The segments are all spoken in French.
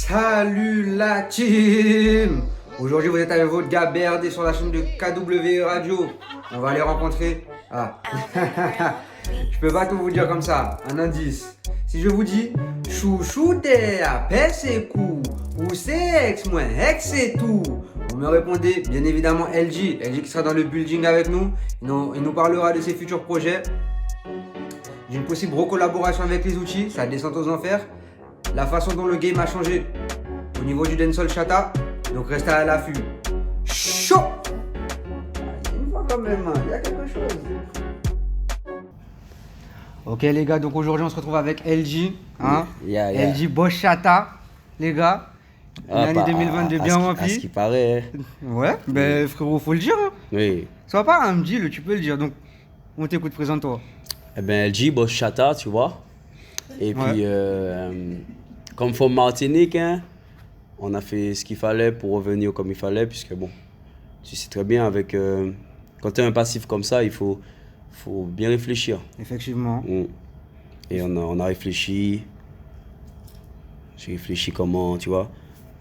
Salut la team! Aujourd'hui vous êtes avec votre gars BRD sur la chaîne de KW Radio. On va aller rencontrer... Ah, je peux pas tout vous dire comme ça. Un indice. Si je vous dis chouchouté à Pessekou ou c'est ex moi ex et tout, vous me répondez bien évidemment LG qui sera dans le building avec nous. Il nous parlera de ses futurs projets, d'une possible recollaboration avec les outils, sa descente aux enfers, la façon dont le game a changé au niveau du dancehall chata. Donc restez à l'affût. Chaud! Une fois quand même, il y a quelque chose. Ok les gars, donc aujourd'hui on se retrouve avec LG, hein? LG Boss Chata, les gars. Une année 2022 bien remplie. À ce qui paraît. Ouais, ben frérot, faut le dire. Hein. Oui. Sois pas un deal, tu peux le dire. Donc on t'écoute, présente-toi. Eh ben LG Boss Chata, tu vois. Et puis comme forme Martinique, hein, on a fait ce qu'il fallait pour revenir comme il fallait, puisque bon, tu sais très bien avec quand tu es un passif comme ça, il faut bien réfléchir. Effectivement. Et on a réfléchi. J'ai réfléchi comment, tu vois,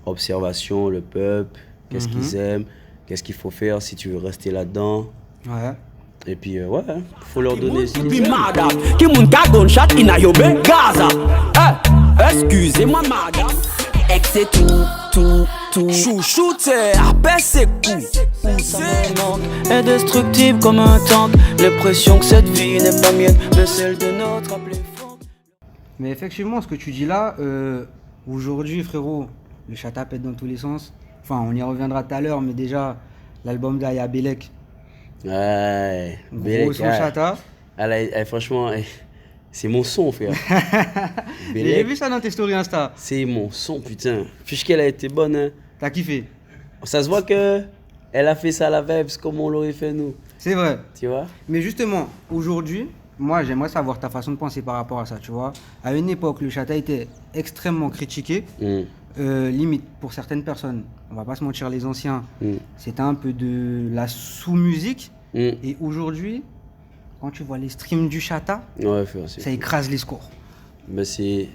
observation, le peuple, qu'est-ce qu'ils aiment, qu'est-ce qu'il faut faire si tu veux rester là-dedans. Ouais. Et puis ouais, faut leur donner ce qu'ils Qui aiment. Excusez-moi madame. Ex c'est tout. Chouchoute à Pessekou. Indestructible comme un tank. L'impression que cette vie n'est pas mienne, mais celle de notre appelé Franck. Mais effectivement, ce que tu dis là, aujourd'hui frérot, le chata pète dans tous les sens. Enfin, on y reviendra tout à l'heure, mais déjà, l'album d'Aya Belek. Ouais, Gros son chata. Franchement, c'est mon son, frère. J'ai vu ça dans tes stories Insta. C'est mon son, putain. Puisqu'elle a été bonne, hein. T'as kiffé? Ça se voit que elle a fait ça à la vibes comme on l'aurait fait nous. C'est vrai. Tu vois? Mais justement, aujourd'hui, moi j'aimerais savoir ta façon de penser par rapport à ça, tu vois. À une époque, le chata était extrêmement critiqué. Limite, pour certaines personnes, on va pas se mentir, les anciens, c'était un peu de la sous-musique. Et aujourd'hui, quand tu vois les streams du chata, ouais, frère, ça écrase les scores. Ben c'est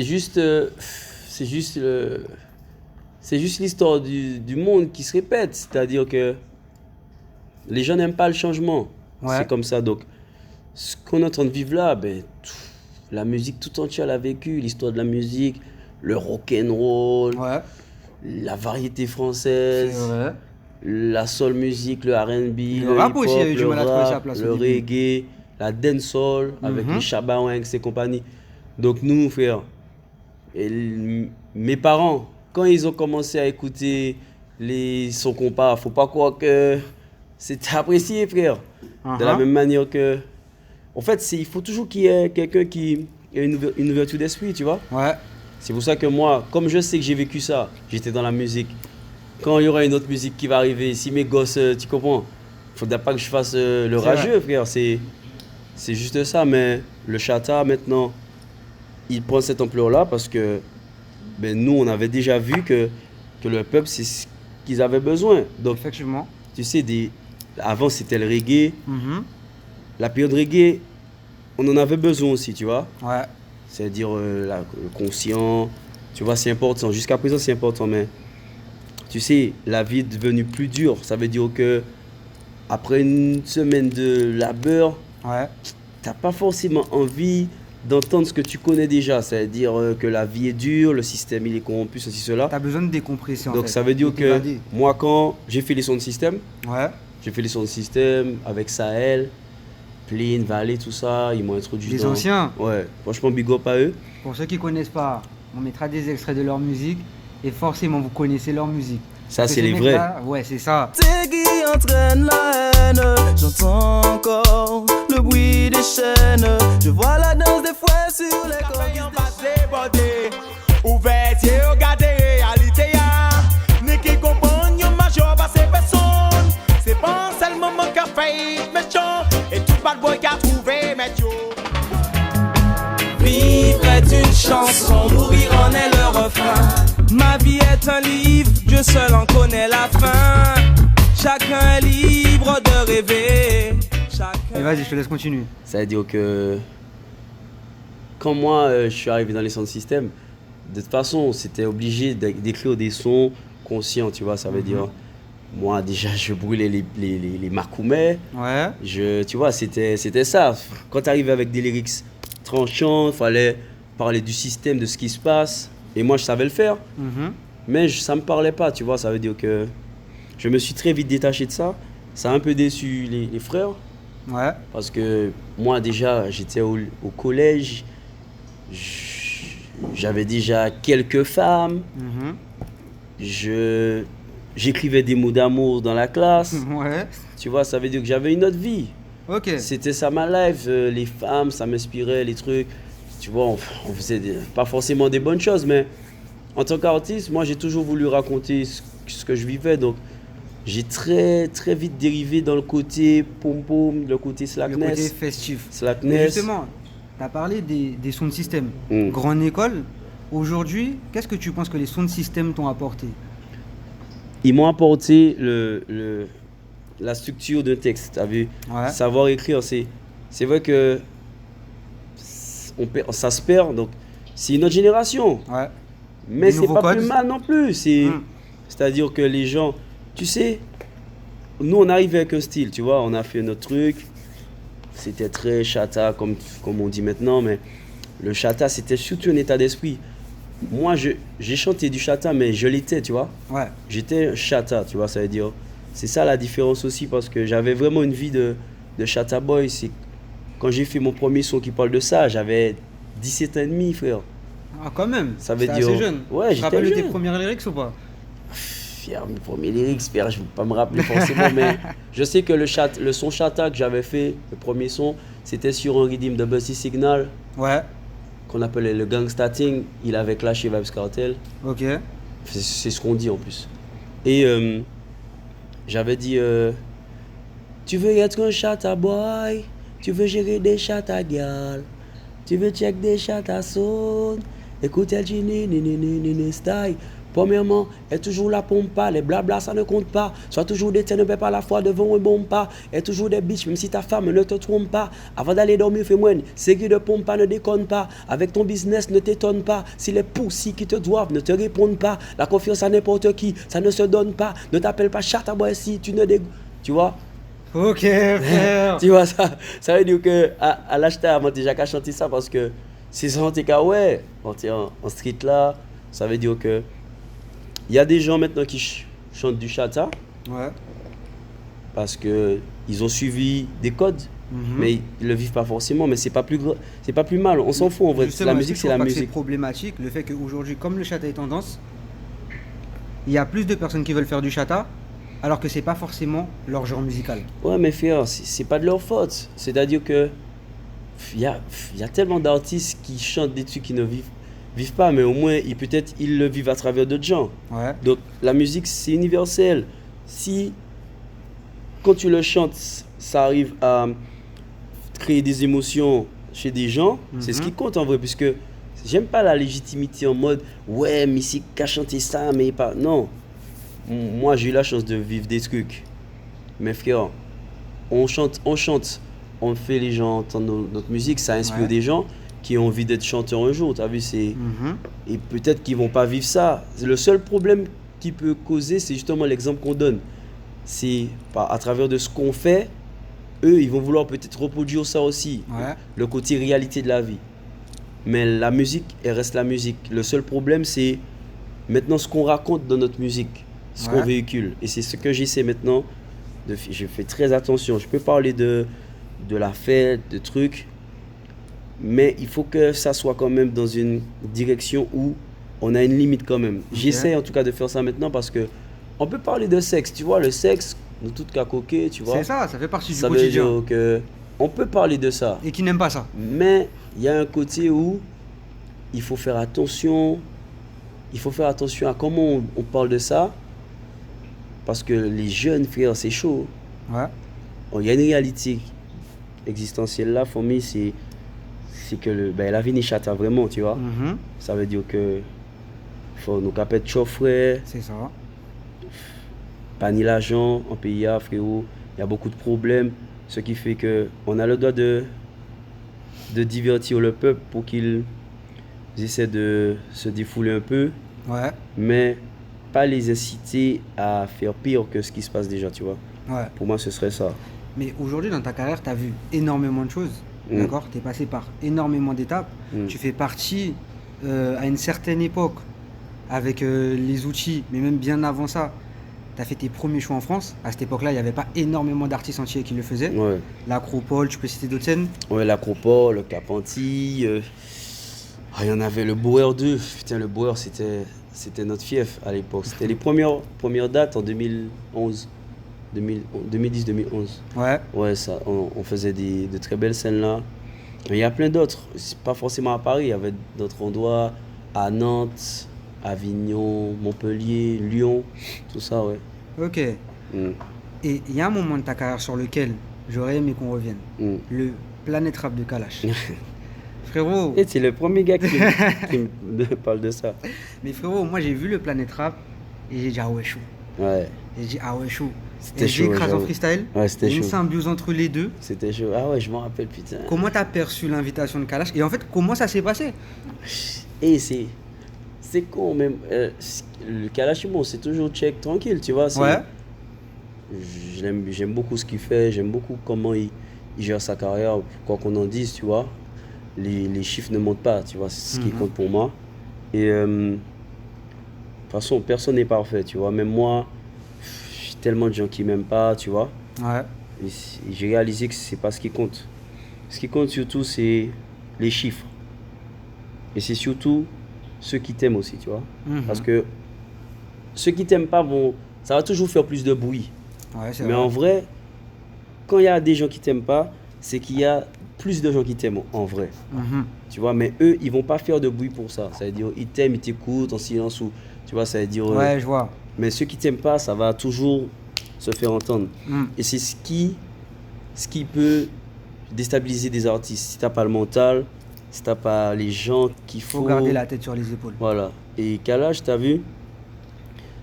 juste l'histoire du monde qui se répète. C'est-à-dire que les gens n'aiment pas le changement. Ouais. C'est comme ça. Donc, ce qu'on est en train de vivre là, la musique tout entière l'a vécu. L'histoire de la musique, le rock'n'roll, la variété française, C'est vrai. la soul music, le R&B, Le rap aussi a eu du le mal à trouver rap, sa place le au début. reggae, la dancehall avec les Chabawanks et compagnie. Donc nous, frère, mes parents, quand ils ont commencé à écouter les sons compas, faut pas croire que c'était apprécié, frère. De la même manière que... En fait, il faut toujours qu'il y ait quelqu'un qui ait une ouverture d'esprit, tu vois. Ouais. C'est pour ça que moi, comme je sais que j'ai vécu ça, j'étais dans la musique. Quand il y aura une autre musique qui va arriver, si mes gosses, tu comprends, il ne faudra pas que je fasse le rageux, frère. C'est juste ça, mais le chata, maintenant, il prend cette ampleur-là parce que nous, on avait déjà vu que le peuple, c'est ce qu'ils avaient besoin. Donc, effectivement. Tu sais, avant, c'était le reggae. La période reggae, on en avait besoin aussi, tu vois. Ouais. C'est-à-dire le conscient, tu vois, c'est important. Jusqu'à présent, c'est important, mais tu sais, la vie est devenue plus dure. Ça veut dire que après une semaine de labeur, t'as pas forcément envie d'entendre ce que tu connais déjà. C'est-à-dire que la vie est dure, le système il est corrompu, ceci, cela. T'as besoin de décompresser en fait. Donc ça veut dire que moi, quand j'ai fait les sons de système, j'ai fait les sons de système avec Sahel, Plin, Valley, tout ça, ils m'ont introduit les anciens. Ouais, franchement, big up à eux. Pour ceux qui connaissent pas, on mettra des extraits de leur musique et forcément vous connaissez leur musique. Ça, c'est les vrais. Ouais, c'est ça. Tes qui entraîne la haine, j'entends encore le bruit des chaînes. Je vois la danse des fouets sur les corps. Ouverture, regardez réalité. Ni qui comprenne, yon major pas ces personnes. C'est pas seulement mon café, méchant. Et tout bad boy qui a trouvé, méchant. Vivre est une chanson, mourir en est le refrain. Ma vie est un livre, Dieu seul en connaît la fin. Chacun est libre de rêver. Et vas-y, je te laisse continuer. Ça veut dire que quand moi je suis arrivé dans les sound systems, de toute façon, c'était obligé d'écrire des sons conscients, tu vois, ça veut dire. Moi, déjà, je brûlais les makoumets. Ouais. Tu vois, c'était ça. Quand tu arrives avec des lyrics tranchants, il fallait parler du système, de ce qui se passe. Et moi, je savais le faire. Mais ça ne me parlait pas, tu vois. Ça veut dire que je me suis très vite détaché de ça. Ça a un peu déçu les frères. Ouais. Parce que moi, déjà, j'étais au collège. J'avais déjà quelques femmes. J'écrivais des mots d'amour dans la classe. Ouais. Tu vois, ça veut dire que j'avais une autre vie. Ok. C'était ça ma life. Les femmes, ça m'inspirait, les trucs. Tu vois, on faisait pas forcément des bonnes choses, mais en tant qu'artiste, moi, j'ai toujours voulu raconter ce que je vivais. Donc, j'ai très, très vite dérivé dans le côté pom-pom, le côté Le slackness. côté festif. Mais Slackness. justement, tu as parlé des sons de système. Mm. Grande école, aujourd'hui, qu'est-ce que tu penses que les sons de système t'ont apporté? Ils m'ont apporté la structure d'un texte, t'as vu? Ouais. Savoir écrire, c'est vrai que ça se perd, donc c'est une autre génération. Ouais. Mais Des c'est nouveaux pas codes. plus mal non plus. C'est-à-dire que les gens, tu sais, nous on arrivait avec un style, tu vois, on a fait notre truc. C'était très chata comme on dit maintenant, mais le chata c'était surtout un état d'esprit. Moi j'ai chanté du chata, mais je l'étais, tu vois. Ouais. J'étais un chata, tu vois, ça veut dire. C'est ça la différence aussi, parce que j'avais vraiment une vie de chata boy. C'est quand j'ai fait mon premier son qui parle de ça, j'avais 17 ans et demi, frère. Ah, quand même. Ça veut C'était dire- assez jeune. Ouais, Tu te j'étais rappelles de tes jeune. premières lyrics ou pas? Fier, mes premiers lyrics, frère, je ne vais pas me rappeler forcément, mais je sais que le son chata que j'avais fait, le premier son, c'était sur un rythme de Bussy Signal, Ouais. qu'on appelait le Gangsta Thing. Il avait clashé Vybz Kartel. Ok. C'est ce qu'on dit en plus. Et j'avais dit tu veux être un chata boy, tu veux gérer des chata girl, tu veux check des chata son, écoute el ni style. Premièrement, est toujours la pompe pas, les blabla ça ne compte pas. Sois toujours des têtes, ne paie pas la foi devant un bon pas. Est toujours des bitches, même si ta femme ne te trompe pas. Avant d'aller dormir, fais moins. Série de pompe pas, ne déconne pas. Avec ton business, ne t'étonne pas. Si les poussis qui te doivent ne te répondent pas. La confiance à n'importe qui, ça ne se donne pas. Ne t'appelle pas chata boy si tu ne dégoûtes. Tu vois? Ok, frère. Tu vois ça veut dire que à l'âge tard, moi déjà qu'à chanter ça parce que c'est ça, ouais, on est en street là, ça veut dire que il y a des gens maintenant qui chantent du chata Ouais. parce que ils ont suivi des codes, mais ils le vivent pas forcément, mais c'est pas plus mal, on s'en fout en vrai. Justement, La est-ce que musique tu c'est trouves la pas que C'est musique. problématique le fait qu'aujourd'hui, comme le chata est tendance, il y a plus de personnes qui veulent faire du chata, alors que c'est pas forcément leur genre musical. Ouais, mais frère, c'est pas de leur faute. C'est-à-dire que il y a tellement d'artistes qui chantent des trucs qui ne vivent pas, mais au moins peut-être ils le vivent à travers d'autres gens. Ouais. Donc la musique c'est universel. Si quand tu le chantes, ça arrive à créer des émotions chez des gens, c'est ce qui compte en vrai, puisque j'aime pas la légitimité en mode ouais mais c'est qu'à chanter ça mais pas non. Moi j'ai eu la chance de vivre des trucs, mais frère, on chante, on fait les gens entendre notre musique, ça inspire Ouais. des gens qui ont envie d'être chanteurs un jour, t'as vu, c'est et peut-être qu'ils vont pas vivre ça. Le seul problème qui peut causer, c'est justement l'exemple qu'on donne. C'est à travers de ce qu'on fait, eux, ils vont vouloir peut-être reproduire ça aussi, Ouais. le côté réalité de la vie. Mais la musique, elle reste la musique. Le seul problème, c'est maintenant ce qu'on raconte dans notre musique, ce Ouais. qu'on véhicule. Et c'est ce que j'essaie maintenant. Je fais très attention. Je peux parler de la fête, de trucs, mais il faut que ça soit quand même dans une direction où on a une limite quand même. J'essaie en tout cas de faire ça maintenant parce que on peut parler de sexe, tu vois, le sexe, nous tous cas coquets, tu vois. C'est ça fait partie du Ça veut quotidien. dire que on peut parler de ça, Et qui n'aiment pas ça. mais il y a un côté où il faut faire attention. Il faut faire attention à comment on parle de ça, parce que les jeunes frères, c'est chaud. Ouais. Il y a une réalité existentielle là, pour moi, c'est que la vie n'est chata vraiment, tu vois. Ça veut dire que faut nous caper de frère, C'est ça. pas ni l'argent en pays, frérot. Il y a beaucoup de problèmes, ce qui fait que on a le droit de divertir le peuple pour qu'il ils essaient de se défouler un peu, Ouais, mais pas les inciter à faire pire que ce qui se passe déjà, tu vois. ouais. Pour moi, ce serait ça. Mais aujourd'hui, dans ta carrière, tu as vu énormément de choses. Mm. D'accord? Tu es passé par énormément d'étapes. Mm. Tu fais partie, à une certaine époque, avec les outils, mais même bien avant ça, tu as fait tes premiers shows en France. À cette époque-là, il n'y avait pas énormément d'artistes entiers qui le faisaient. Ouais, L'Acropole, tu peux citer d'autres scènes? ouais, l'Acropole, le Cap-Antilles. Il y en avait le Bauer 2. Putain, le Bauer, c'était notre fief à l'époque. C'était les premières dates en 2011. 2010-2011. Ouais. Ouais, ça, on faisait de très belles scènes là. Mais il y a plein d'autres. C'est pas forcément à Paris. Il y avait d'autres endroits, à Nantes, Avignon, Montpellier, Lyon, tout ça, ouais. Ok. Mm, Et il y a un moment de ta carrière sur lequel j'aurais aimé qu'on revienne. mm. Le Planète Rap de Kalash. Frérot, Et c'est le premier gars qui me parle de ça. mais frérot, moi j'ai vu le Planète Rap et j'ai dit ah ouais chaud. Ouais, Et j'ai dit ah ouais chaud. C'était Et j'ai chaud, écrasé en j'avoue. freestyle. Ouais, c'était Une chaud. symbiose entre les deux. C'était chaud. Ah ouais, je m'en rappelle, putain. Comment t'as perçu l'invitation de Kalash? Et en fait, comment ça s'est passé? Et c'est con même. Le Kalashimon, c'est toujours check tranquille, tu vois. Ouais. J'aime beaucoup ce qu'il fait, j'aime beaucoup comment il gère sa carrière, quoi qu'on en dise, tu vois. Les chiffres ne montent pas, tu vois, c'est ce qui compte pour moi. Et de toute façon, personne n'est parfait, tu vois. Même moi, j'ai tellement de gens qui m'aiment pas, tu vois. Ouais. Et j'ai réalisé que c'est pas ce qui compte. Ce qui compte surtout, c'est les chiffres. Et c'est surtout ceux qui t'aiment aussi, tu vois. Parce que ceux qui t'aiment pas ça va toujours faire plus de bruit. Ouais, c'est Mais vrai. en vrai, quand il y a des gens qui t'aiment pas, c'est qu'il y a plus de gens qui t'aiment en vrai. Mhm. Tu vois, mais eux, ils vont pas faire de bruit pour ça. Ça veut dire, ils t'aiment, ils t'écoutent en silence ou, tu vois, ça veut dire. Ouais, je vois. Mais ceux qui t'aiment pas, ça va toujours se faire entendre. Mm. Et c'est ce qui peut déstabiliser des artistes. Si t'as pas le mental, si t'as pas les gens qu'il Faut faut. garder la tête sur les épaules. Voilà. Et Kalash, t'as vu,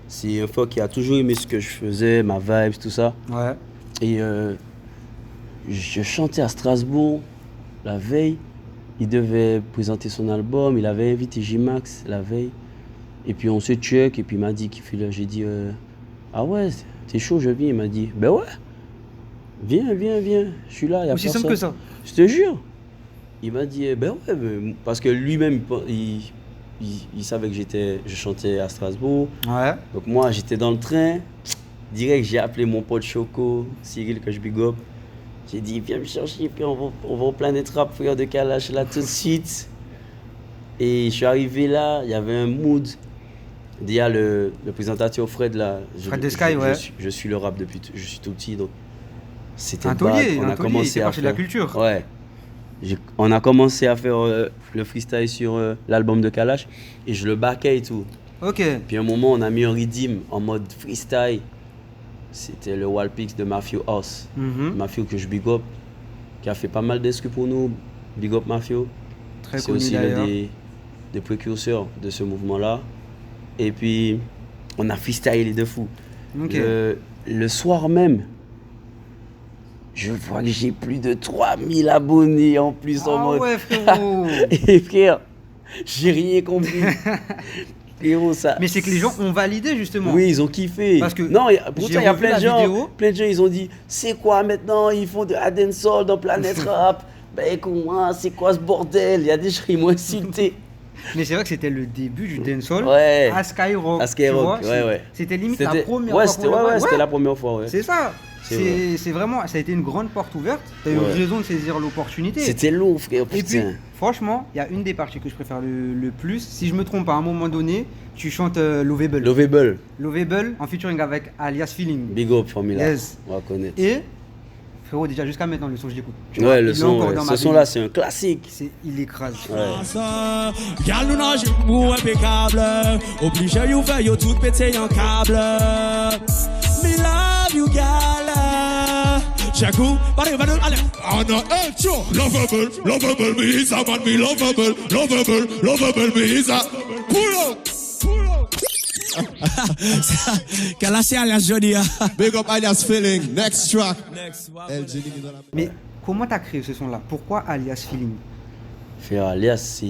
c'est un fois qui a toujours aimé ce que je faisais, ma vibe, tout ça. Ouais. Et je chantais à Strasbourg la veille. Il devait présenter son album. Il avait invité J-Max la veille. Et puis on se check. Et puis il m'a dit qu'il fait là. J'ai dit ah ouais, t'es chaud, je viens. Il m'a dit ben ouais, viens. Je suis là. Y a Aussi personne. simple que ça. Je te jure. Il m'a dit ben ouais, parce que lui-même il savait que je chantais à Strasbourg. Ouais. Donc moi, j'étais dans le train, direct, j'ai appelé mon pote Choco, Cyril, que je big up. J'ai dit, viens me chercher, puis on va au Planète Rap, frère de Kalash, là, tout de suite. Et je suis arrivé là, il y avait un mood. Il y a le présentateur Fred, là. Fred de Sky, ouais. Je suis le rap depuis, je suis tout petit, donc c'était Un bad. taulier, On a il commencé fait à partie de la faire- culture. Ouais. On a commencé à faire le freestyle sur l'album de Kalash, et je le backais et tout. Ok. Puis à un moment, on a mis un redeem en mode freestyle. C'était le Wallpix de Mafio House. Mhm. Mafio que je big up, qui a fait pas mal d'escus pour nous. Big up Mafio. Très C'est connu aussi l'un d'ailleurs. des précurseurs de ce mouvement-là. Et puis, on a freestylé de fou. Ok. Le soir même, je vois que j'ai plus de 3000 abonnés en plus en Ah mode. ouais, frérot. Et frère, j'ai rien compris. Frérot, ça. Mais c'est que les gens ont validé justement. Oui, ils ont kiffé. Parce que non, pourtant, j'ai il y a revu plein la de gens. vidéo. Plein de gens, ils ont dit c'est quoi maintenant? Ils font de dancehall dans Planète Rap. Ben, comment? C'est quoi ce bordel? Il y a des gens qui m'ont insulté. Mais c'est vrai que c'était le début du dancehall Ouais. à Skyrock. À Skyrock, tu vois, ouais. C'était limite la C'était- première ouais, fois c'était qu'on le ouais, voit. ouais, c'était Ouais, la première fois. Ouais. c'est ça. C'est vrai. C'est vraiment, ça a été une grande porte ouverte. T'as eu Ouais. raison de saisir l'opportunité. C'était lourd, frère. Et puis, Putain. franchement, il y a une des parties que je préfère le plus. Si je me trompe pas, à un moment donné, tu chantes Lovable. Lovable. Lovable en featuring avec Alias Feeling. Big up, Formula. Yes. On va connaître. Et, frérot, déjà jusqu'à maintenant, le son, je l'écoute. Tu vois, Ouais, il le est son, encore ouais. dans Ce ma son-là, c'est un classique. Il écrase. Ouais. Gal nou nan jibou impeccable. Oblige you fè yo tout pété en câble. Me love you gal. Jakou, allez, allez. On a un show. Lovable, lovable, me is a man, me lovable. Lovable, lovable, me is a. Pull up, pull up. Kalash alias Jody. Big up Alias Feeling, next track. Next one. LG dans la... Mais comment t'as créé ce son-là? Pourquoi Alias Feeling? Faire alias,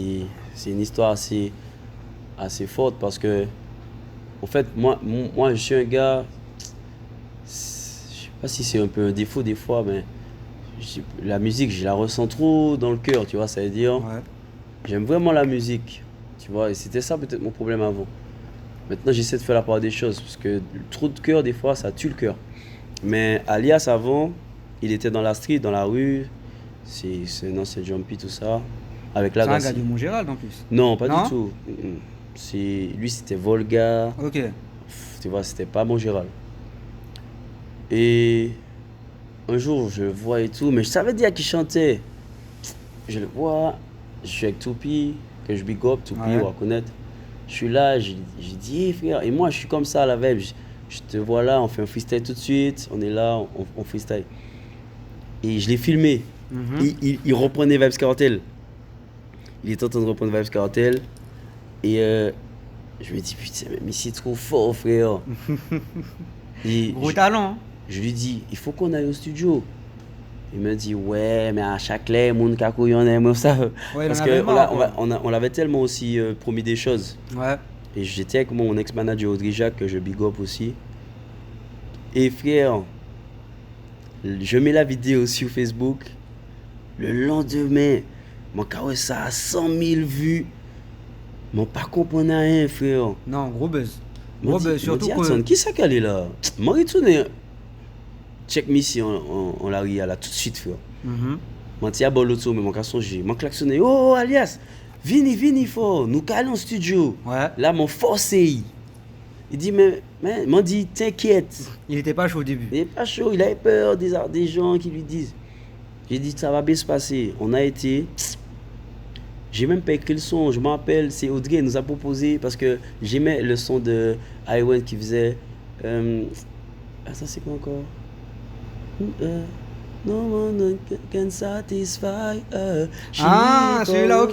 c'est une histoire assez forte parce que, en fait, moi, je suis un gars, je sais pas si c'est un peu un défaut des fois, mais la musique, je la ressens trop dans le cœur, tu vois, ça veut dire, Ouais. j'aime vraiment la musique, tu vois, et c'était ça peut-être mon problème avant. Maintenant, j'essaie de faire la part des choses parce que trop de cœur, des fois, ça tue le cœur. Mais Alias, avant, il était dans la street, dans la rue, c'est un ancien jumpy, tout ça, avec la C'est un gars de Montgérald en plus. Non, pas Non? du tout. Lui, c'était Volga. Ok. Tu vois, c'était pas Montgérald. Et un jour, je le vois et tout, mais je savais déjà qu'il chantait. Je le vois, je suis avec Toupi, que je big up, Toupi, Ouais. on va connaître. Je suis là, j'ai dit, hey, frère, et moi, je suis comme ça à la veille. Je te vois là, on fait un freestyle tout de suite, on est là, on freestyle. Et je l'ai filmé. Mhm. Il reprenait Vibes Cartel. Il était en train de reprendre Vibes Cartel. Et je me dis, putain, mais c'est trop fort, frère. Et Gros talent. Hein. je lui dis, il faut qu'on aille au studio. Il me dit, ouais, mais à Châtelet, mon caco, y en a, moi, ça. Ouais, il Parce en avait qu'on marre, quoi. on l'avait tellement aussi promis des choses. Ouais. Et j'étais avec mon ex-manager Audrey Jacques, que je big up aussi. Et frère, je mets la vidéo sur Facebook. Le lendemain, mon carré ça a 100 000 vues. Mon pas comprendre rien, frère. Non, gros buzz. Gros buzz, surtout que... que. Qui ça qu'elle est là? Moi, retourne. Check me ici, on la ria là tout de suite, frère. Mhm. Moi, tiens, bon l'auto, mais mon garçon, j'ai klaxonné. Oh, Alias, vini, fort. Nous calons au studio. Ouais. Là, mon forcé. Il dit, mais m'en dit, t'inquiète. Il était pas chaud au début. Il n'est pas chaud, il avait peur des gens qui lui disent. J'ai dit, ça va bien se passer. On a été. J'ai même pas écrit le son, je m'en rappelle, c'est Audrey qui nous a proposé parce que j'aimais le son de Iwan qui faisait. Ça c'est quoi encore? No one can satisfy. Ah, celui-là, ok.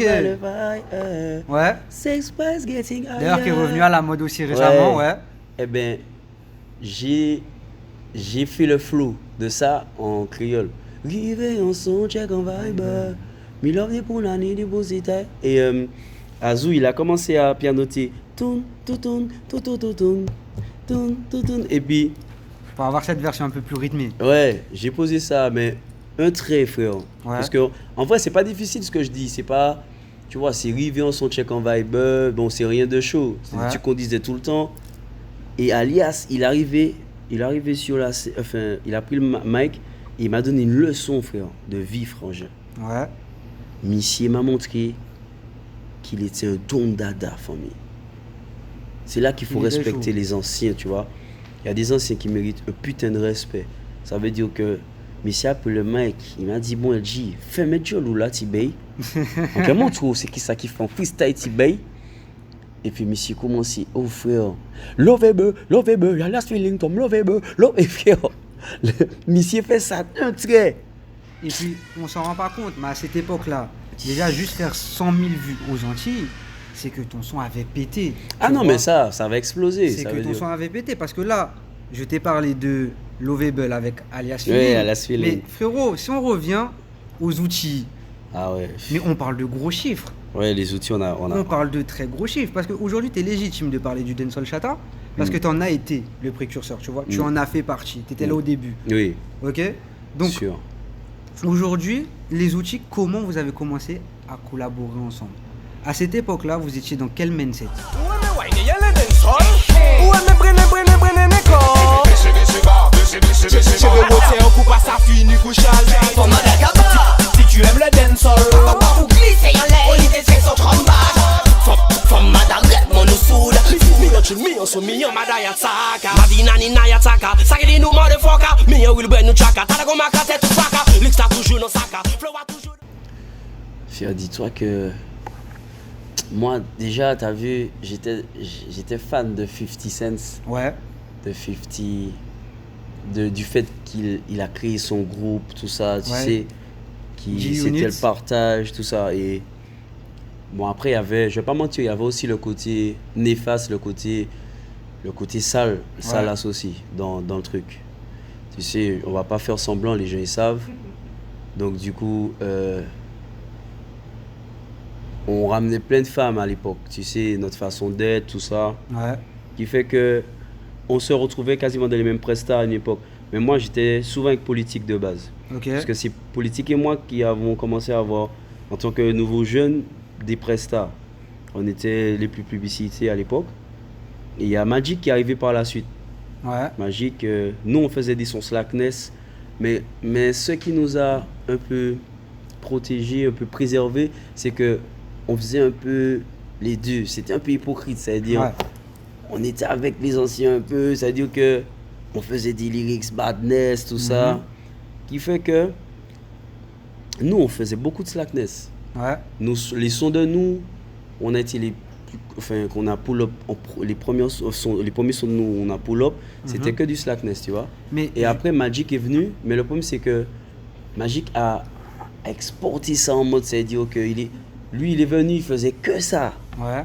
Ouais. Sex price getting higher. D'ailleurs, qui est revenu à la mode aussi récemment, ouais. Eh ben, j'ai fait le flow de ça en créole. Rive en son, check en vibe. Me love the pour l'année de beaux états. Et Azou, il a commencé à pianoter. Toun, toun, toun, toun, toun, toun, toun, toun, toun. Et puis, Pour avoir cette version un peu plus rythmée. ouais, j'ai posé ça, mais un trait, frère. Ouais. Parce que, en vrai, c'est pas difficile ce que je dis. C'est pas, tu vois, c'est rivé en son check en vibe. Bon, c'est rien de chaud. C'est Ouais. des trucs qu'on disait tout le temps. Et Alias, il arrivait sur la. Enfin, il a pris le mic et il m'a donné une leçon, frère, de vie, frangin. Ouais. Missier m'a montré qu'il était un don dada, famille. C'est là qu'il faut Il est respecter chaud. les anciens, tu vois. Il y a des anciens qui méritent un putain de respect. Ça veut dire que Missier a pris le mic, il m'a dit, bon, LG, fais mettre Jolou là, Tibay. Donc, il montre c'est qui ça qui fait un freestyle, Tibay. Et puis, Missier commence, oh frère, lovable, y'a last feeling, Tom, lovable, et frère, Missier fait ça d'un trait. Et puis, on s'en rend pas compte, mais à cette époque-là, déjà, juste faire 100 000 vues aux Antilles, c'est que ton son avait pété. Ah tu non, vois. mais ça va exploser. C'est ça que veut ton dire. son avait pété. Parce que là, je t'ai parlé de Lovable avec Alias Ouais, Feeling. Alias Feeling. Mais frérot, si on revient aux outils, Ah ouais. mais on parle de gros chiffres. Ouais, les outils, on a. On parle de très gros chiffres. Parce qu'aujourd'hui, tu es légitime de parler du Dancehall Chata. Parce que tu en as été le précurseur, tu vois. Tu en as fait partie. Tu étais là au début. Oui, Ok. Donc, sûr. aujourd'hui, les outils, comment vous avez commencé à collaborer ensemble? À cette époque-là, vous étiez dans quel mindset? Si tu aimes le dancehall, ou glisser en l'air, on y détruit son trombage. From Madame mon soude. Me so me on Madaya Taka. Madina ni Naya Taka. Sakili nous motherfucker. Me will ben nous chaka. Tada go maka tête ou faka. L'ixta toujours non saka. Flow a toujours. Fier, dis-toi que. Moi, déjà, t'as vu, j'étais fan de 50 Cent. Ouais. De 50. Du fait qu'il a créé son groupe, tout ça, tu Ouais. sais. C'était le partage, tout ça. Et. Bon, après, il y avait, je vais pas mentir, il y avait aussi le côté néfaste, le côté sale aussi dans le truc. Tu sais, on va pas faire semblant, les gens ils savent. Donc du coup, on ramenait plein de femmes à l'époque. Tu sais, notre façon d'être, tout ça. Ouais. Qui fait que on se retrouvait quasiment dans les mêmes prestats à une époque. Mais moi, j'étais souvent avec Politique de base. Ok. Parce que c'est Politique et moi qui avons commencé à avoir, en tant que nouveaux jeunes, des prestats. On était les plus publicités à l'époque. Et il y a Magic qui est arrivé par la suite. Ouais. Magic, nous, on faisait des sons slackness. Mais ce qui nous a un peu protégés, un peu préservés, c'est que on faisait un peu les deux. C'était un peu hypocrite, c'est-à-dire... Ouais. On était avec les anciens un peu, c'est-à-dire que on faisait des lyrics badness, tout ça, qui fait que nous, on faisait beaucoup de slackness. Ouais. Nous, les sons de nous, on a été les plus, enfin, qu'on a pull up, les premiers sons de nous, on a pull up, c'était que du slackness, tu vois. Mais Et après, Magic est venu, mais le problème, c'est que Magic a exporté ça en mode, c'est-à-dire que lui, il est venu, il faisait que ça. Ouais.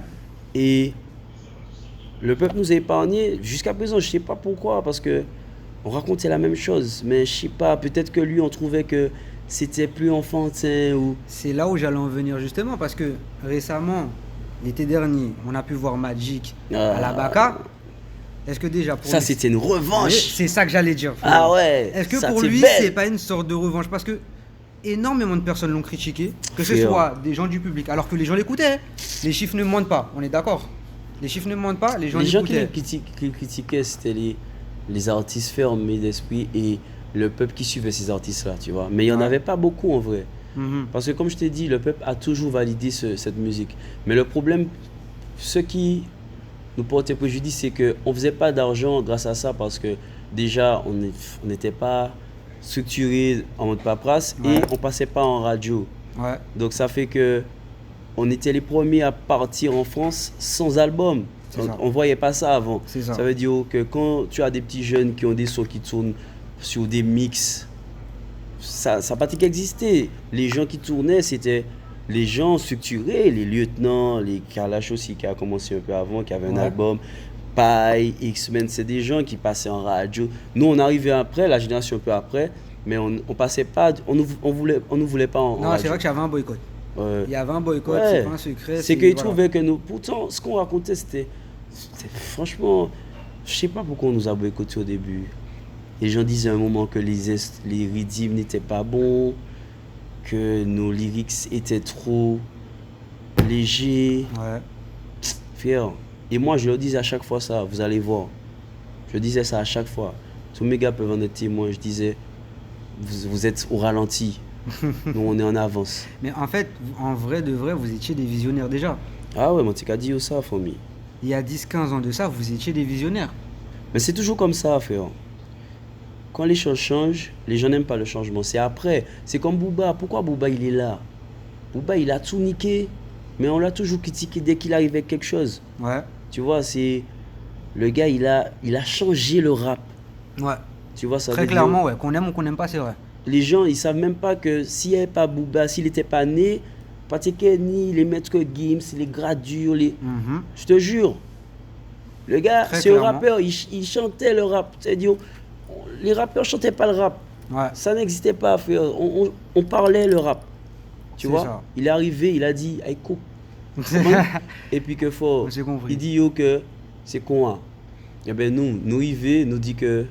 Et le peuple nous a épargnés. Jusqu'à présent, je ne sais pas pourquoi, parce que on racontait la même chose. Mais je ne sais pas, peut-être que lui, on trouvait que c'était plus enfantin ou... C'est là où j'allais en venir justement parce que récemment, l'été dernier, on a pu voir Magic à la Baka. Est-ce que déjà pour Ça, lui, c'était une revanche. c'est ça que j'allais dire. Ah ouais. Est-ce que ça, pour c'est lui, belle. c'est pas une sorte de revanche? Parce que énormément de personnes l'ont critiqué, que ce Frère. soit des gens du public, alors que les gens l'écoutaient. Les chiffres ne mentent pas, on est d'accord. Les chiffres ne mentent pas, les gens Les gens qui l'écoutaient. le critiquaient, c'était les artistes fermés d'esprit et le peuple qui suivait ces artistes-là, tu vois. Mais il n'y en Ouais. avait pas beaucoup en vrai. Mhm. Parce que comme je t'ai dit, le peuple a toujours validé cette musique. Mais le problème, ce qui nous portait préjudice, c'est qu'on ne faisait pas d'argent grâce à ça parce que déjà, on n'était pas structuré en mode paperasse Ouais. et on passait pas en radio. Ouais. Donc ça fait que on était les premiers à partir en France sans album. C'est ça. On voyait pas ça avant. C'est ça. Ça veut dire que quand tu as des petits jeunes qui ont des sons qui tournent sur des mix, ça n'a pas existé. Les gens qui tournaient, c'était les gens structurés, les lieutenants, les Kalash aussi qui a commencé un peu avant, qui avait un Ouais. album, Paille, X-Men, c'est des gens qui passaient en radio. Nous, on arrivait après, la génération un peu après, mais on passait pas, on nous voulait pas en Non, radio. c'est vrai qu'il y avait un boycott. Ouais. Il y avait un boycott, Ouais. c'est pas un secret. C'est qu'ils voilà. trouvaient que nous. Pourtant, ce qu'on racontait, c'était franchement. Je sais pas pourquoi on nous a boycotté au début. Les gens disaient à un moment que les rythmes n'étaient pas bons, que nos lyrics étaient trop légers. Ouais. Frère. Et moi, je leur disais à chaque fois ça, vous allez voir. Je disais ça à chaque fois. Tous mes gars peuvent en être témoins. Je disais, vous êtes au ralenti. Nous, on est en avance. Mais en fait, en vrai de vrai, vous étiez des visionnaires déjà. Ah ouais, mon tika dit ça, famille. Il y a 10-15 ans de ça, vous étiez des visionnaires. Mais c'est toujours comme ça, frère. Quand les choses changent, les gens n'aiment pas le changement. C'est après. C'est comme Booba. Pourquoi Booba, il est là? Booba, il a tout niqué. Mais on l'a toujours critiqué dès qu'il arrive avec quelque chose. Ouais. Tu vois, c'est... Le gars, il a changé le rap. Ouais. Tu vois, ça Très veut dire- clairement, ouais. Qu'on aime ou qu'on n'aime pas, c'est vrai. Les gens, ils savent même pas que s'il n'y avait pas Booba, s'il n'était pas né, Patek ni les Maître Gims, les Gradures, les... Mhm. Je te jure. Le gars, Très c'est un clairement. rappeur, il chantait le rap. C'est-à-dire, les rappeurs chantaient pas le rap. Ouais. Ça n'existait pas, frère. On parlait le rap. Tu C'est vois ça. Il est arrivé, il a dit, Aïko. Et puis que fort. J'ai compris. Il dit, yo, que c'est con. Hein. Eh ben, nous arrivons, nous dit que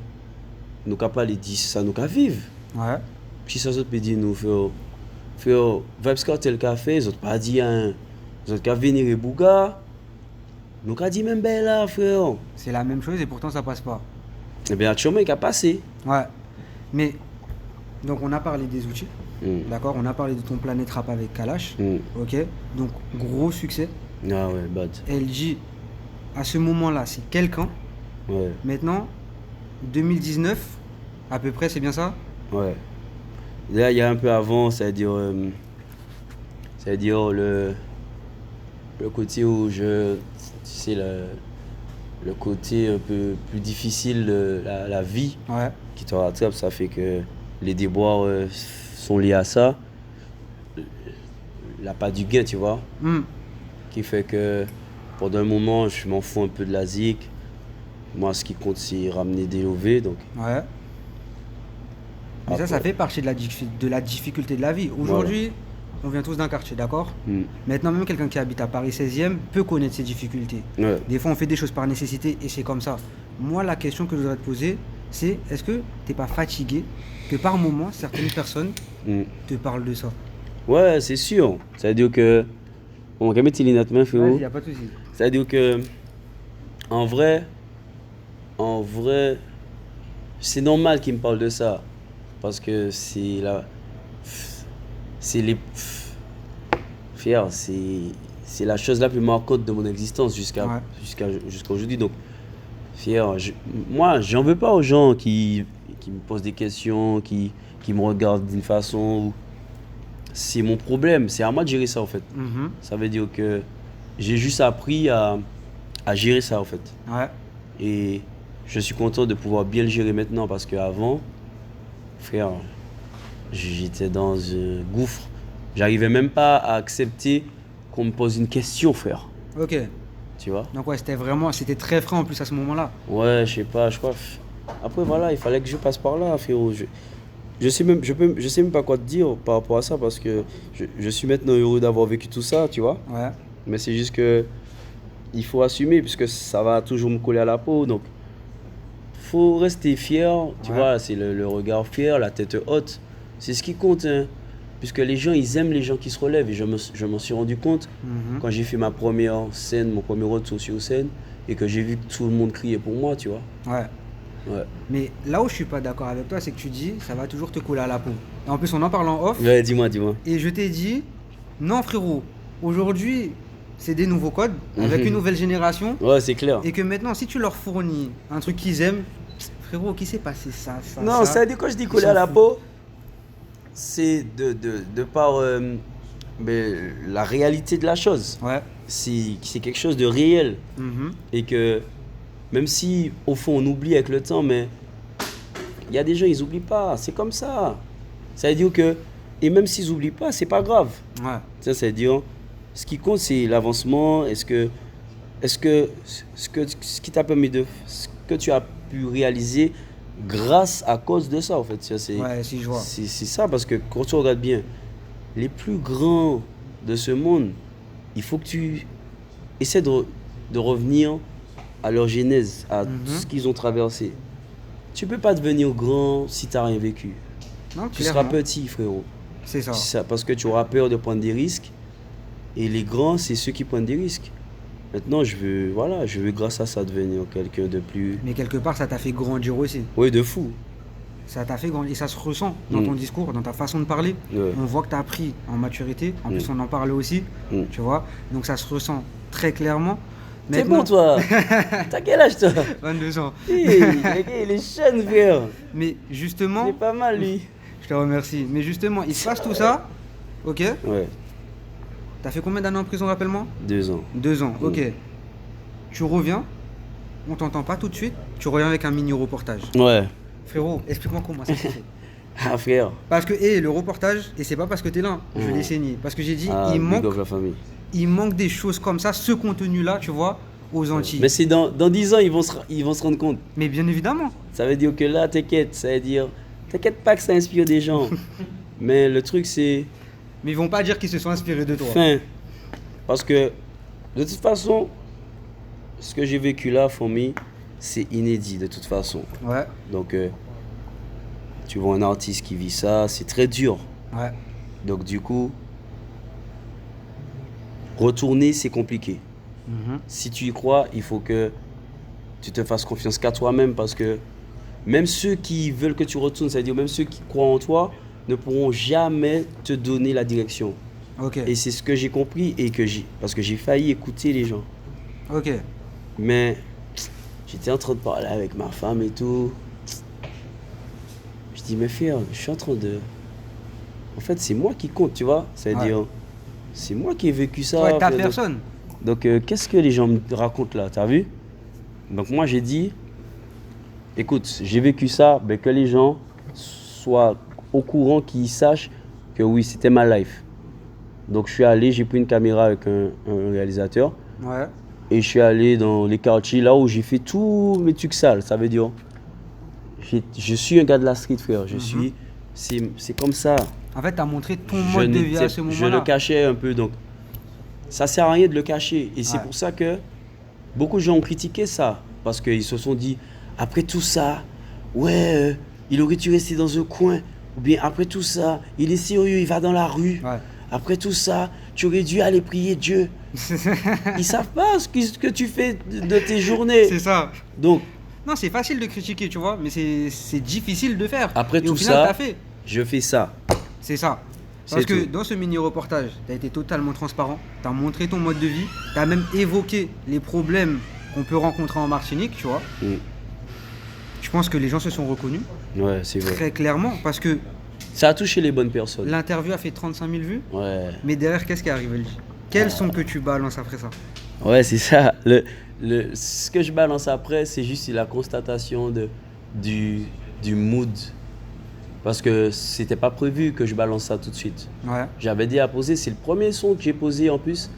nous capables de dire ça, nous qu'à vivre. Ouais. Puis ça, autres peut dire, nous, frère, Vibes Cartel Café, ils ont pas dit, hein, ils ont qu'à venir et Bouga. Nous qu'à dit même ben là, frère. C'est la même chose et pourtant ça passe pas. Eh bien, tu vois, qu'à passer. Ouais. Mais, donc on a parlé des outils. Mm. D'accord. On a parlé de ton Planète Rap avec Kalash. Mm. Ok. Donc, gros succès. Ah ouais, bad. LG, à ce moment-là, c'est quelqu'un. Ouais, Maintenant, 2019, à peu près, c'est bien ça? ouais. Là, il y a un peu avant, c'est-à-dire le côté où tu sais, le côté un peu plus difficile de la vie Ouais. qui te rattrape, ça fait que les déboires sont liés à ça. La pas du gain, tu vois, Hmm. qui fait que pendant un moment, je m'en fous un peu de la zik. Moi, ce qui compte, c'est ramener des OV, donc Ouais. Mais ça Après. fait partie de la difficulté de la vie. Aujourd'hui, on vient tous d'un quartier, d'accord? Mm. Maintenant, même quelqu'un qui habite à Paris 16e peut connaître ses difficultés. Ouais. Des fois, on fait des choses par nécessité et c'est comme ça. Moi, la question que je voudrais te poser, c'est est-ce que t'es pas fatigué que par moment, certaines personnes Mm. te parlent de ça? Ouais, c'est sûr. Ça veut dire que. On va mettre les notes, frérot. Vas-y, y a pas de souci. Ça veut dire que. En vrai, c'est normal qu'ils me parlent de ça. Parce que c'est la. C'est les. Fier, c'est la chose la plus marquante de mon existence jusqu'à aujourd'hui. Donc, fier, moi, j'en veux pas aux gens qui me posent des questions, qui me regardent d'une façon où. C'est mon problème, c'est à moi de gérer ça en fait. Mhm. Ça veut dire que j'ai juste appris à gérer ça en fait. Ouais. Et je suis content de pouvoir bien le gérer maintenant parce qu'avant, frère, j'étais dans un gouffre. J'arrivais même pas à accepter qu'on me pose une question, frère. Ok. Tu vois? Donc ouais, c'était très frais en plus à ce moment-là. Ouais, je sais pas, je crois. Après voilà, il fallait que je passe par là, frérot. Je sais même pas quoi te dire par rapport à ça parce que je suis maintenant heureux d'avoir vécu tout ça, tu vois. Ouais. Mais c'est juste que il faut assumer puisque ça va toujours me coller à la peau. Donc, faut rester fier, tu Ouais. vois. C'est le regard fier, la tête haute. C'est ce qui compte, hein. Puisque les gens, ils aiment les gens qui se relèvent. Et je m'en suis rendu compte Mhm. quand j'ai fait ma première scène, mon premier retour sur scène, et que j'ai vu que tout le monde criait pour moi, tu vois. Ouais. Ouais. Mais là où je suis pas d'accord avec toi, c'est que tu dis ça va toujours te coller à la peau. Et en plus, on en parle en off. Ouais, dis-moi. Et je t'ai dit, non frérot, aujourd'hui, c'est des nouveaux codes, avec Mhm. une nouvelle génération. Ouais, c'est clair. Et que maintenant, si tu leur fournis un truc qu'ils aiment, frérot, qui s'est passé ça, Non, ça veut dire quand je dis coller à la peau, c'est de par mais la réalité de la chose. Ouais. C'est quelque chose de réel. Mhm. Et que même si au fond on oublie avec le temps, mais il y a des gens, ils oublient pas. C'est comme ça. Ça veut dire que, et même s'ils oublient pas, c'est pas grave. Ouais. Ça veut dire, ce qui compte, c'est l'avancement. Est-ce que ce qui t'a permis de. Ce que tu as pu réaliser grâce à cause de ça, en fait. Ça, c'est, Ouais, si je vois. c'est ça, parce que quand tu regardes bien, les plus grands de ce monde, il faut que tu essaies de revenir à leur genèse, à tout ce qu'ils ont traversé. Tu peux pas devenir grand si tu n'as rien vécu. Non, Tu clairement. seras petit, frérot. C'est ça. C'est ça, parce que tu auras peur de prendre des risques. Et les grands, c'est ceux qui prennent des risques. Maintenant, je veux grâce à ça devenir quelqu'un de plus... Mais quelque part, ça t'a fait grandir aussi. Oui, de fou. Ça t'a fait grandir. Et ça se ressent dans ton discours, dans ta façon de parler. Ouais. On voit que tu as appris en maturité. En plus, on en parle aussi. Tu vois. Donc, ça se ressent très clairement. C'est bon, toi. T'as quel âge, toi? 22 ans. Hey, le gars, il est jeune, frère. Mais justement, Il est pas mal, lui. je te remercie. Mais justement, il se passe tout ça. Ok. Ouais, T'as fait combien d'années en prison, rappelle-moi? 2 ans. 2 ans. Ok. Tu reviens. On t'entend pas tout de suite. Tu reviens avec un mini reportage. Ouais. Frérot, explique-moi comment ça s'est fait. Ah, frère. Parce que, le reportage, et c'est pas parce que t'es là, je l'ai saigné. Parce que j'ai dit, Ah, il big manque up la famille. des choses comme ça, ce contenu-là, tu vois, aux Antilles. Mais c'est dans 10 ans, ils vont se rendre compte. Mais bien évidemment. Ça veut dire que là, t'inquiète. Ça veut dire, t'inquiète pas que ça inspire des gens. Mais le truc, c'est Mais ils vont pas dire qu'ils se sont inspirés de toi. fin. Parce que, de toute façon, ce que j'ai vécu là, Fomi, c'est inédit de toute façon. Ouais, Donc, tu vois un artiste qui vit ça, c'est très dur. ouais. Donc, du coup, retourner, c'est compliqué. Mhm. Si tu y crois, il faut que tu te fasses confiance qu'à toi-même parce que même ceux qui veulent que tu retournes, c'est-à-dire même ceux qui croient en toi, ne pourront jamais te donner la direction. Ok, Et c'est ce que j'ai compris et parce que j'ai failli écouter les gens. ok. Mais j'étais en train de parler avec ma femme et tout. Je dis, mais frère, je suis en train de... En fait, c'est moi qui compte, tu vois. C'est-à-dire, c'est moi qui ai vécu ça. Ouais, ta Donc- personne. Donc, qu'est-ce que les gens me racontent là, t'as vu? Donc, moi, j'ai dit, écoute, j'ai vécu ça, ben, que les gens soient au courant, qu'ils sachent que oui, c'était ma life. Donc, je suis allé, j'ai pris une caméra avec un réalisateur Ouais. et je suis allé dans les quartiers là où j'ai fait tous mes trucs sales. Ça veut dire, je suis un gars de la street, frère. C'est comme ça. En fait, tu as montré ton je mode de vie n'étais- à ce moment-là. je le cachais un peu, donc ça sert à rien de le cacher. Et c'est Ouais. pour ça que beaucoup de gens ont critiqué ça, parce qu'ils se sont dit, après tout ça, ouais, il aurait dû rester dans un coin, ou bien après tout ça, il est sérieux, il va dans la rue. Ouais. Après tout ça, tu aurais dû aller prier Dieu. Ils savent pas ce que tu fais de tes journées. C'est ça. Donc, Non, c'est facile de critiquer, tu vois, mais c'est difficile de faire. après Et au tout final, ça, t'as fait. je fais ça. C'est ça. C'est Parce que tout. dans ce mini-reportage, tu as été totalement transparent, tu as montré ton mode de vie, tu as même évoqué les problèmes qu'on peut rencontrer en Martinique, tu vois. Mm. Je pense que les gens se sont reconnus Ouais, c'est vrai. très clairement parce que Ça a touché les bonnes personnes. l'interview a fait 35 000 vues, Ouais. mais derrière, qu'est-ce qui est arrivé, Elji? Quels son que tu balances après ça? Ouais, c'est ça. Ce que je balance après, c'est juste la constatation du mood. Parce que c'était pas prévu que je balance ça tout de suite. Ouais. J'avais dit à poser, c'est le premier son que j'ai posé en plus.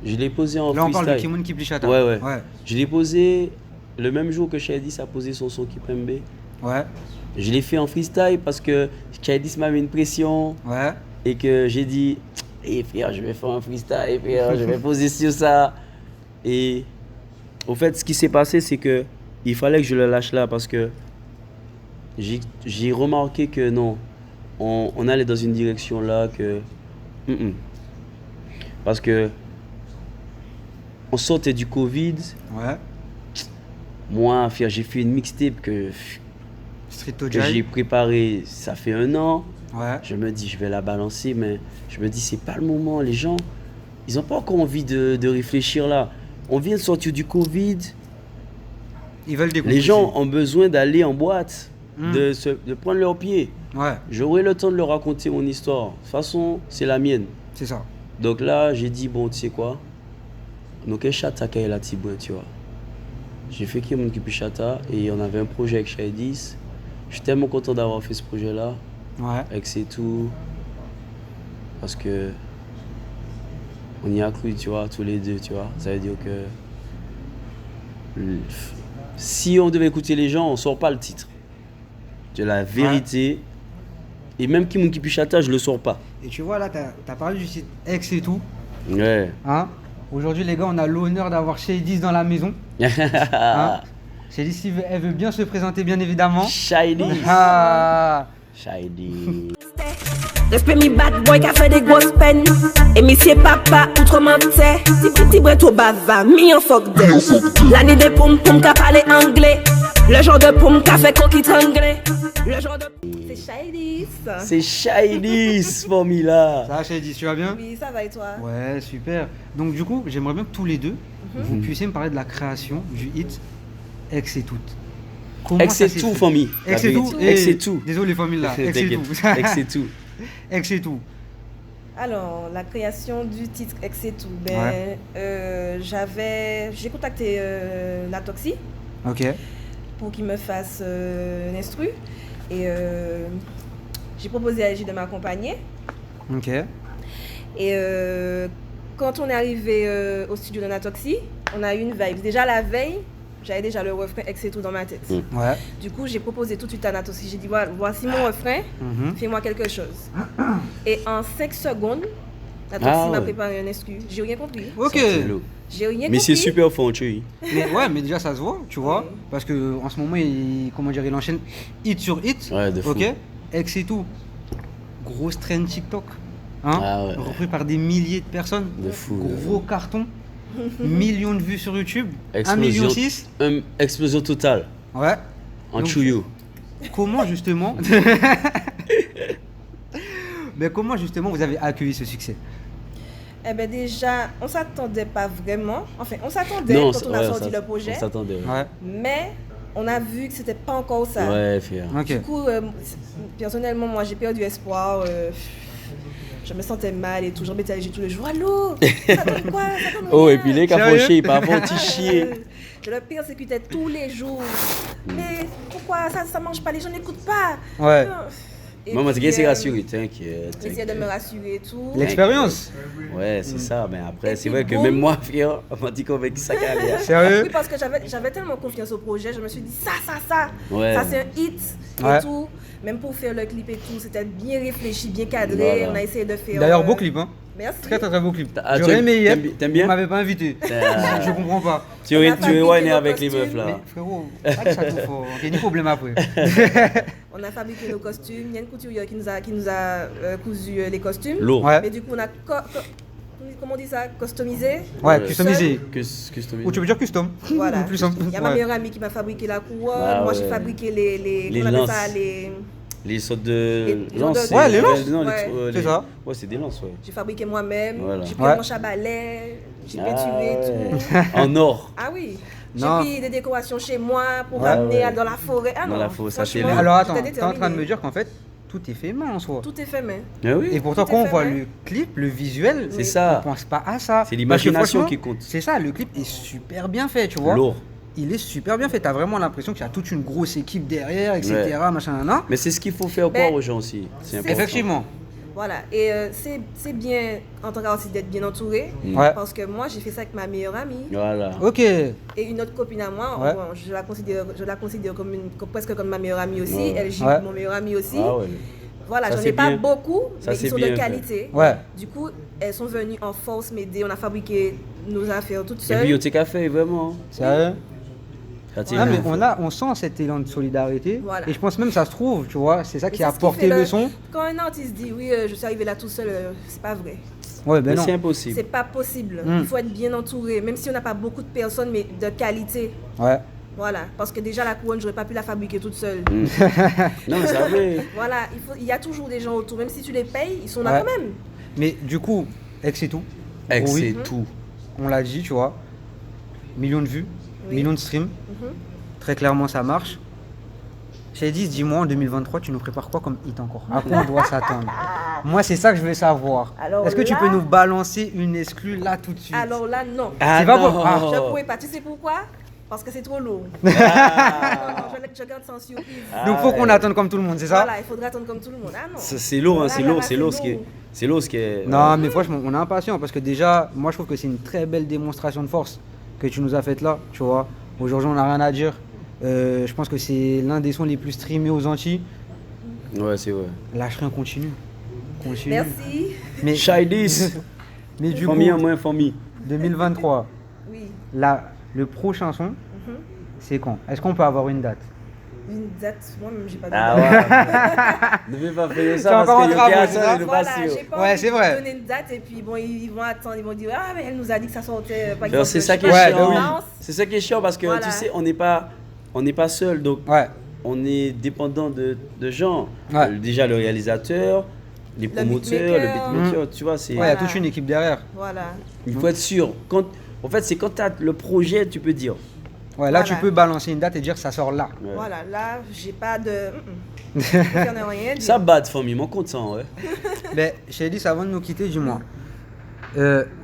Je l'ai posé en Là, on parle de freestyle. Kimoun Kiplichata. Ouais. Ouais. Je l'ai posé le même jour que Shadis a posé son son Kipembe. Ouais. Je l'ai fait en freestyle parce que Shadis m'a mis une pression Ouais. et que j'ai dit, frère, je vais faire un freestyle, frère, je vais poser sur ça. Et au fait, ce qui s'est passé, c'est que il fallait que je le lâche là parce que j'ai remarqué que non, on allait dans une direction là que... Parce que on sortait du Covid. Ouais. Moi, frère, j'ai fait une mixtape que Street j'ai Tojai. préparée, ça fait 1 an. Ouais. Je me dis, je vais la balancer, mais je me dis, c'est pas le moment. Les gens, ils n'ont pas encore envie de réfléchir là. On vient de sortir du Covid. Ils veulent découvrir. Les gens ont besoin d'aller en boîte, Mm. de prendre leurs pieds. Ouais, J'aurai le temps de leur raconter mon histoire. De toute façon, c'est la mienne. c'est ça. Donc là, j'ai dit, bon, tu sais quoi? Donc, chata qui est là, tu vois. J'ai fait Kimoun Kiplichata et on avait un projet avec Shadis. Je suis tellement content d'avoir fait ce projet-là. Ouais. Avec C'est tout. Parce que on y a cru, tu vois, tous les deux, tu vois. Ça veut dire que si on devait écouter les gens, on sort pas le titre. De la vérité. Et même Kimoun Kiplichata, je le sors pas. Et tu vois, là, t'as parlé du site Ex et tout. Ouais. Hein? Aujourd'hui, les gars, on a l'honneur d'avoir Shadis dans la maison. Hein? Shadis, si elle veut bien se présenter, bien évidemment. Shiny. Ah! Shiny. Respect mi bad boy qui a fait des grosses peines. Et monsieur papa, outrement t'sais. Petit bret au bava, mi en fuck d'elle. L'année des poum poum qui a parlé anglais. Le genre de poum qui a fait coquille anglais. Le genre de. C'est Shadis. C'est Shiny, ce famille-là. Ça va, Shadis, tu vas bien? Oui, ça va et toi? Ouais, super. Donc, du coup, j'aimerais bien que tous les deux, vous puissiez me parler de la création du hit Ex et tout. Comment Ex ça et s'est tout, fait? famille. Ex et tout. Ex et tout. Désolé, famille là. Ex et T'inquiète. tout. Ex et tout. Ex et tout. Alors, la création du titre Ex et tout. Ben, j'ai contacté Natoxy Ok. pour qu'il me fasse une instru. Et j'ai proposé à LG de m'accompagner. Ok. Et quand on est arrivé au studio de Natoxy, on a eu une vibe. Déjà la veille, j'avais déjà le refrain Ex et tout dans ma tête. Ouais. Du coup, j'ai proposé tout de suite à Natoxy. J'ai dit, voilà, voici mon refrain, fais-moi quelque chose. Et en 5 secondes, Natoxy m'a ouais. préparé un instru. J'ai rien compris. Ok. Sortez-le. J'ai rien Mais c'est compris. super fort, tu Mais ouais, mais déjà ça se voit, tu vois, Oui. parce que en ce moment, il enchaîne hit sur hit. Ouais, de fou. Ok. Ex et tout. Grosse trend TikTok. Hein? Ah ouais. Repris par des milliers de personnes. De fou. Gros carton. Millions de vues sur YouTube. 1,6 Explosion. million. Explosion totale. Ouais. En Donc, chouillou. Comment justement Mais comment justement vous avez accueilli ce succès? Eh ben déjà, on s'attendait pas vraiment. Enfin, on s'attendait quand on a sorti le projet. On s'attendait. Ouais, Ouais. Mais on a vu que c'était pas encore ça. ouais fier. Ok. Du coup, personnellement, moi, j'ai perdu espoir. Je me sentais mal et tout. J'en mettais tous les jours. Allô, ça donne quoi? Ça donne Oh, rien. et puis les Sérieux? capochés, pas avant de chier. Le pire, c'est qu'il était tous les jours. Mais pourquoi ça mange pas? Les gens n'écoutent pas. Ouais. Et Maman, puis, c'est rassuré, t'inquiète. j'essaie de me rassurer et tout. L'expérience. Ouais, c'est ça, mais après, Et c'est puis vrai que bon. même moi, frère, on m'a dit qu'on va ça carrière. Sérieux? Oui, parce que j'avais tellement confiance au projet, je me suis dit ça Ouais. c'est un hit et Ouais. tout. Même pour faire le clip et tout, c'était bien réfléchi, bien cadré. Voilà. On a essayé de faire. D'ailleurs, beau clip, hein. Merci. Très très très beau clip. Ah, J'aurais aimé hier. t'aimes bien? Vous m'avez pas invité. Ah. Je comprends pas. Tu On a es fabriqué whiné nos avec les costumes, meufs là. Mais frérot, pas que ça tout fort. Ok, ni problème après. On a fabriqué nos costumes. Il y a une couturière qui nous a cousu les costumes. Lourd. Ouais. Mais du coup, on a comment on dit ça, customisé. Ouais, customisé. Customisé. Ou tu veux dire custom? Voilà. Plus simple. Il y a ma Ouais. meilleure amie qui m'a fabriqué la couronne. Ah Moi, ouais. j'ai fabriqué les Les comment on appelle lances. ça, Les sortes de Les lances. Ouais, les lances. Non, Ouais. C'est ça. Ouais, c'est des lances, ouais. J'ai fabriqué moi-même. Voilà. J'ai pris Ouais. un manche à balai. J'ai Ah peinturé ouais. tout. En or. Ah oui. Non. J'ai pris des décorations chez moi pour Ouais, ramener ouais. dans la forêt. Ah Dans non, la forêt, ça, c'est franchement, le- Alors attends, j'étais t'es en train de déterminée. me dire qu'en fait, tout est fait main en soi. Tout est fait main. Ah oui. Et pourtant, Tout est quand on fait voit main. le clip, le visuel, C'est ça. on pense pas à ça. C'est l'imagination Parce que franchement, qui compte. C'est ça, le clip est super bien fait, tu vois. Lourd. Il est super bien fait. T'as vraiment l'impression qu'il y a toute une grosse équipe derrière, etc. Ouais. Machin, nan. Mais c'est ce qu'il faut faire Ben, croire aux gens aussi. C'est important. Effectivement. Voilà. Et c'est bien, en tant qu'artiste, d'être bien entouré. Ouais. Parce que moi, j'ai fait ça avec ma meilleure amie. Voilà. Ok. Et une autre copine à moi, Ouais. bon, je la considère presque comme ma meilleure amie aussi. Ouais. Elle gît Ouais. mon meilleur ami aussi. Ah ouais. Voilà, Ça, j'en c'est ai pas bien. beaucoup, Ça, mais c'est ils sont bien, de ça. qualité. Ouais. Du coup, elles sont venues en force m'aider. On a fabriqué nos affaires toutes Et seules. puis, au café, vraiment. Sérieux? Ça, c'est Ah, mais bien. on sent cet élan de solidarité. Voilà. Et je pense même ça se trouve, tu vois, c'est ça Et qui c'est a ce porté fait le son. Quand un artiste dit oui, je suis arrivé là tout seul, c'est pas vrai. Ouais, ben Mais non. c'est impossible. C'est pas possible. Mm. Il faut être bien entouré, même si on n'a pas beaucoup de personnes, mais de qualité. Ouais. Voilà, parce que déjà la couronne, j'aurais pas pu la fabriquer toute seule. Non, mais ça vrai. Voilà, il y a toujours des gens autour, même si tu les payes, ils sont là Ouais. quand même. Mais du coup, ex et tout. Ex, Oui. c'est tout. On l'a dit, tu vois. Millions de vues, Oui. millions de streams. Très clairement, ça marche. Shady, dis-moi, en 2023, tu nous prépares quoi comme hit encore? À quoi on doit s'attendre? Moi, c'est ça que je veux savoir. Alors Est-ce que tu là- peux nous balancer une exclue là tout de suite? Alors là, non. Ah C'est pas non. bon. Ah. Je pourrais pas. Tu sais pourquoi? Parce que c'est trop lourd. Non, je garde ça en surprise. Donc, faut qu'on ouais. attende comme tout le monde, c'est ça? Voilà, il faudra attendre comme tout le monde. Ah non. C'est lourd, hein, Là, c'est là, lourd, là, c'est lourd ce qui est. lourd. C'est lourd ce qui est. Non, mais franchement, on est impatient parce que déjà, moi, je trouve que c'est une très belle démonstration de force que tu nous as faite là, tu vois. Aujourd'hui, on n'a rien à dire. Je pense que c'est l'un des sons les plus streamés aux Antilles. Ouais, c'est vrai. Lâche rien, continue. Continue. Merci. Mais, Shydis. mais du coup, Famille en moins, famille. 2023, Oui. là, le prochain son, c'est quand? Est-ce qu'on peut avoir une date? Une date, moi-même, j'ai pas de Ah date. ouais. Ne vais pas faire C'est ça encore parce en que le travaux, gars, c'est ça, ça il est Voilà, pas j'ai sûr. pas Ouais, envie c'est de vrai. donner une date et puis bon, ils vont attendre, ils vont dire ah mais elle nous a dit que ça sortait par Alors, exemple. c'est ça je qui sais est pas, Ouais, chiant. bah oui. France. C'est ça qui est chiant parce que Voilà. tu sais, on n'est pas seul, donc Ouais. on est dépendant de gens. Ouais. Déjà le réalisateur, les promoteurs, le beatmaker. beatmaker, tu vois, c'est. Ouais, il y a Voilà. toute une équipe derrière. Voilà. Il faut être sûr. En fait, c'est quand tu as le projet, tu peux dire. Ouais, là, Voilà. tu peux balancer une date et dire ça sort là. Ouais. Voilà, là, j'ai pas de. Je préfère ne rien dire. Ça bat de famille, mon compte ça, ouais. Mais Shady, avant de nous quitter, dis-moi,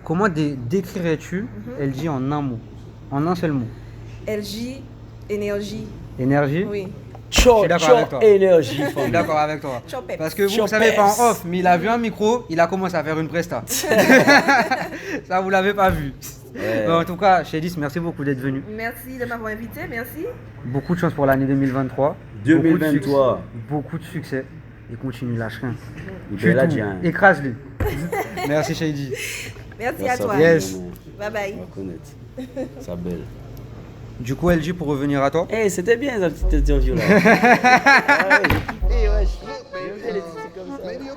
comment décrirais-tu LG en un mot? En un seul mot? LG, énergie. Énergie? Oui. Ciao, d'accord ciao, avec toi. énergie, Je suis famille. d'accord avec toi. Chopette. Parce que vous Chopette. savez pas en off, mais il a vu un micro, il a commencé à faire une presta. Ça, vous l'avez pas vu. Ouais. Mais en tout cas, Shady, merci beaucoup d'être venu. Merci de m'avoir invité, merci. Beaucoup de chance pour l'année 2023. 2023. Beaucoup de succès. Et continue, lâche rien. Il Tue est là, tout. tiens. Écrase-le. Merci Shady. Merci à toi. Yes. Bye bye. On va connaître. Ça belle. Du coup, LG, pour revenir à toi. Eh, c'était bien cette petite interview là. Ah ouais, j'ai kiffé, wesh. J'aime bien les petits trucs comme ça. C'était bien.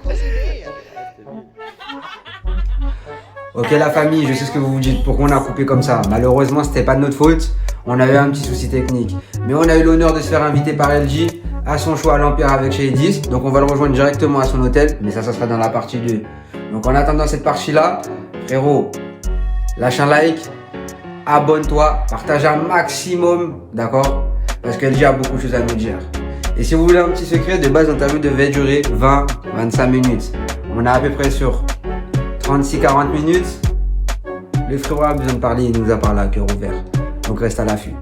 Ok la famille, je sais ce que vous vous dites, pourquoi on a coupé comme ça. Malheureusement, c'était pas de notre faute, on avait un petit souci technique. Mais on a eu l'honneur de se faire inviter par LG à son choix à l'Empire avec Shady. Donc on va le rejoindre directement à son hôtel, mais ça sera dans la partie 2. Donc en attendant cette partie-là, frérot, lâche un like, abonne-toi, partage un maximum, d'accord? Parce que LG a beaucoup de choses à nous dire. Et si vous voulez un petit secret, de base l'interview devait durer 20-25 minutes. On est à peu près sur 36-40 minutes. Le frérot a besoin de parler, il nous a parlé à cœur ouvert. Donc reste à l'affût.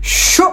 Chaud!